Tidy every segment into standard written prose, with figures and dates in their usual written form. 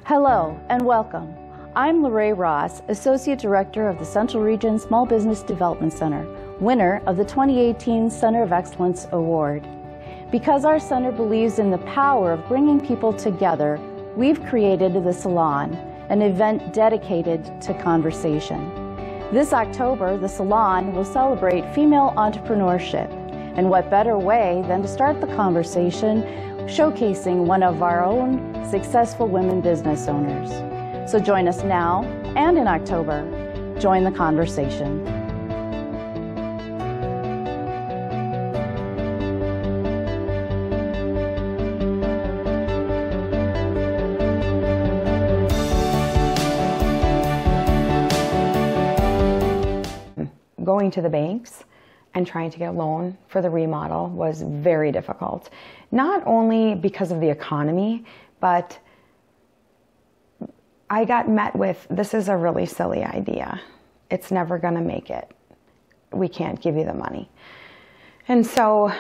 Hello and welcome. I'm Lorraine Ross, Associate Director of the Central Region Small Business Development Center, winner of the 2018 Center of Excellence Award. Because our center believes in the power of bringing people together, we've created the Salon, an event dedicated to conversation. This October, the Salon will celebrate female entrepreneurship, and what better way than to start the conversation showcasing one of our own successful women business owners. So join us now and in October. Join the conversation. Going to the banks and trying to get a loan for the remodel was very difficult. Not only because of the economy, but I got met with, this is a really silly idea. It's never gonna make it. We can't give you the money. And so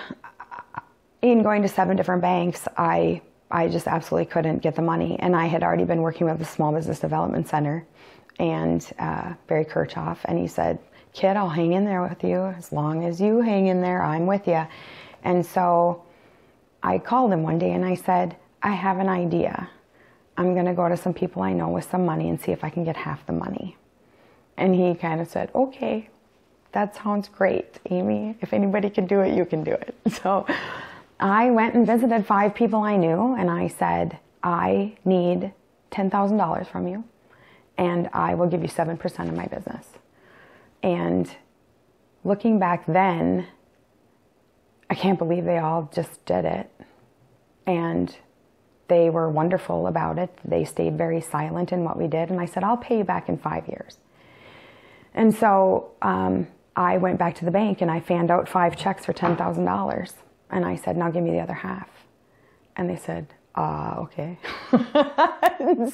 in going to 7 different banks, I just absolutely couldn't get the money. And I had already been working with the Small Business Development Center and Barry Kirchhoff, and he said, "Kid, I'll hang in there with you. As long as you hang in there, I'm with you." And so I called him one day and I said, "I have an idea. I'm going to go to some people I know with some money and see if I can get half the money." And he kind of said, "Okay, that sounds great, Amy. If anybody can do it, you can do it." So I went and visited 5 people I knew and I said, "I need $10,000 from you and I will give you 7% of my business." And looking back then, I can't believe they all just did it. And they were wonderful about it. They stayed very silent in what we did. And I said, "I'll pay you back in 5 years." And so I went back to the bank and I fanned out 5 checks for $10,000. And I said, "Now give me the other half." And they said, "Okay."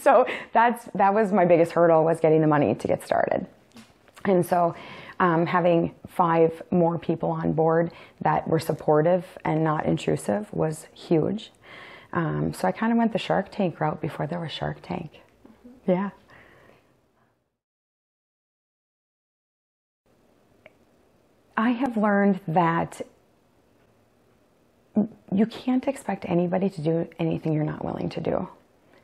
So that was my biggest hurdle, was getting the money to get started. And so having 5 more people on board that were supportive and not intrusive was huge. So I kind of went the Shark Tank route before there was Shark Tank. Yeah. I have learned that you can't expect anybody to do anything you're not willing to do.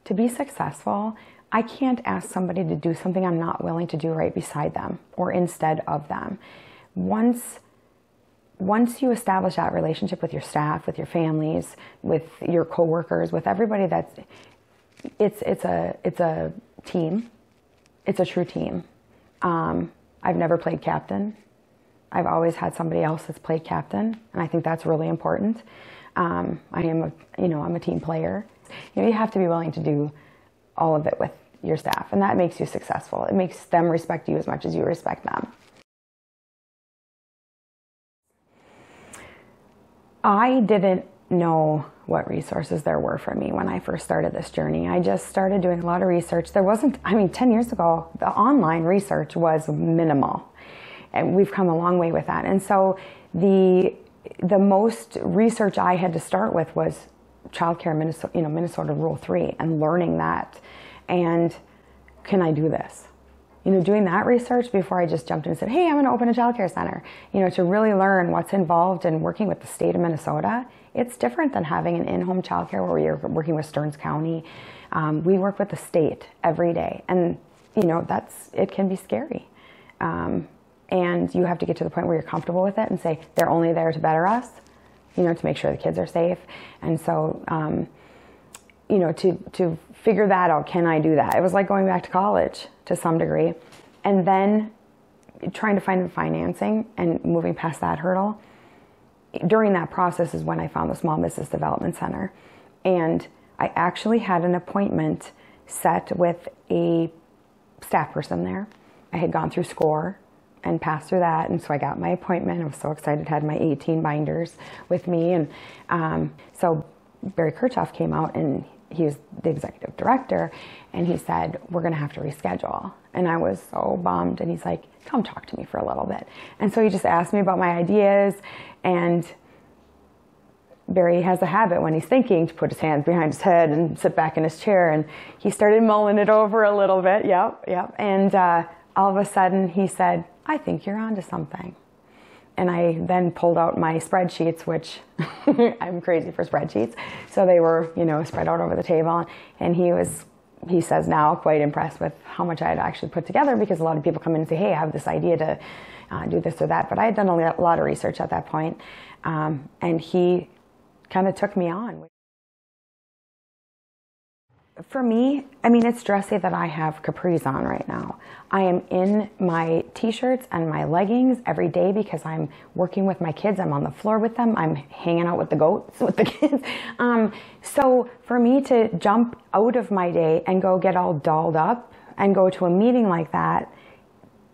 To be successful, I can't ask somebody to do something I'm not willing to do right beside them or instead of them. Once you establish that relationship with your staff, with your families, with your coworkers, with everybody, it's a team. It's a true team. I've never played captain. I've always had somebody else that's played captain, and I think that's really important. I'm a team player. You have to be willing to do all of it with your staff, and that makes you successful. It makes them respect you as much as you respect them. I didn't know what resources there were for me when I first started this journey. I just started doing a lot of research. 10 years ago, the online research was minimal, and we've come a long way with that. And so the most research I had to start with was childcare, Minnesota Rule 3, and learning that. And can I do this? Doing that research before I just jumped in and said, "Hey, I'm going to open a childcare center." To really learn what's involved in working with the state of Minnesota. It's different than having an in-home childcare where you're working with Stearns County. We work with the state every day, and it can be scary. And you have to get to the point where you're comfortable with it and say, they're only there to better us, to make sure the kids are safe. And so, to figure that out, can I do that? It was like going back to college to some degree. And then trying to find the financing and moving past that hurdle. During that process is when I found the Small Business Development Center. And I actually had an appointment set with a staff person there. I had gone through SCORE and passed through that, and so I got my appointment. I was so excited, had my 18 binders with me, and so Barry Kirchhoff came out, and he was the executive director, and he said, "We're going to have to reschedule." And I was so bummed, and he's like, "Come talk to me for a little bit." And so he just asked me about my ideas, and Barry has a habit when he's thinking to put his hands behind his head and sit back in his chair. And he started mulling it over a little bit. Yep. And all of a sudden he said, I think you're onto something. And I then pulled out my spreadsheets, which I'm crazy for spreadsheets. So they were, spread out over the table. And he says now, quite impressed with how much I had actually put together, because a lot of people come in and say, hey, I have this idea to do this or that. But I had done a lot of research at that point. And he kind of took me on. For me, it's dressy that I have capris on right now. I am in my t-shirts and my leggings every day because I'm working with my kids. I'm on the floor with them. I'm hanging out with the goats, with the kids. So for me to jump out of my day and go get all dolled up and go to a meeting like that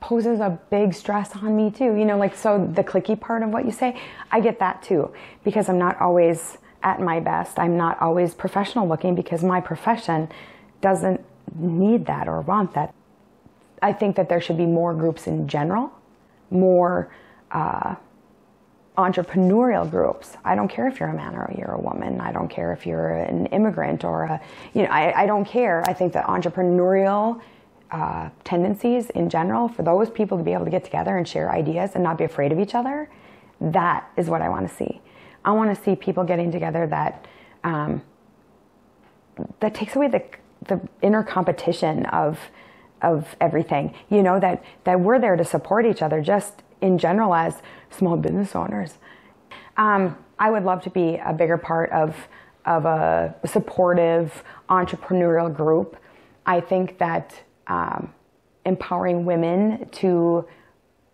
poses a big stress on me too. So the cliquey part of what you say, I get that too, because I'm not always at my best. I'm not always professional looking because my profession doesn't need that or want that. I think that there should be more groups in general, more entrepreneurial groups. I don't care if you're a man or you're a woman. I don't care if you're an immigrant or I don't care. I think that entrepreneurial tendencies in general, for those people to be able to get together and share ideas and not be afraid of each other, that is what I want to see. I want to see people getting together that takes away the inner competition of everything. That we're there to support each other, just in general as small business owners. I would love to be a bigger part of a supportive entrepreneurial group. I think that empowering women to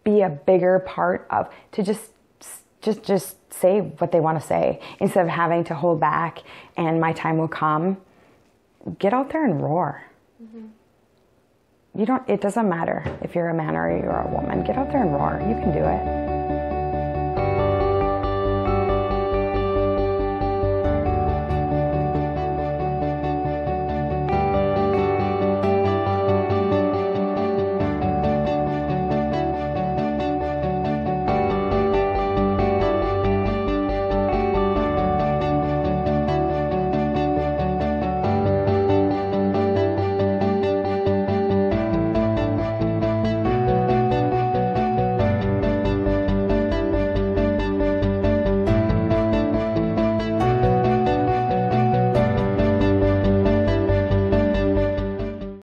be a bigger part of, to just say what they want to say instead of having to hold back and my time will come. Get out there and roar. Mm-hmm. It doesn't matter if you're a man or you're a woman. Get out there and roar. You can do it.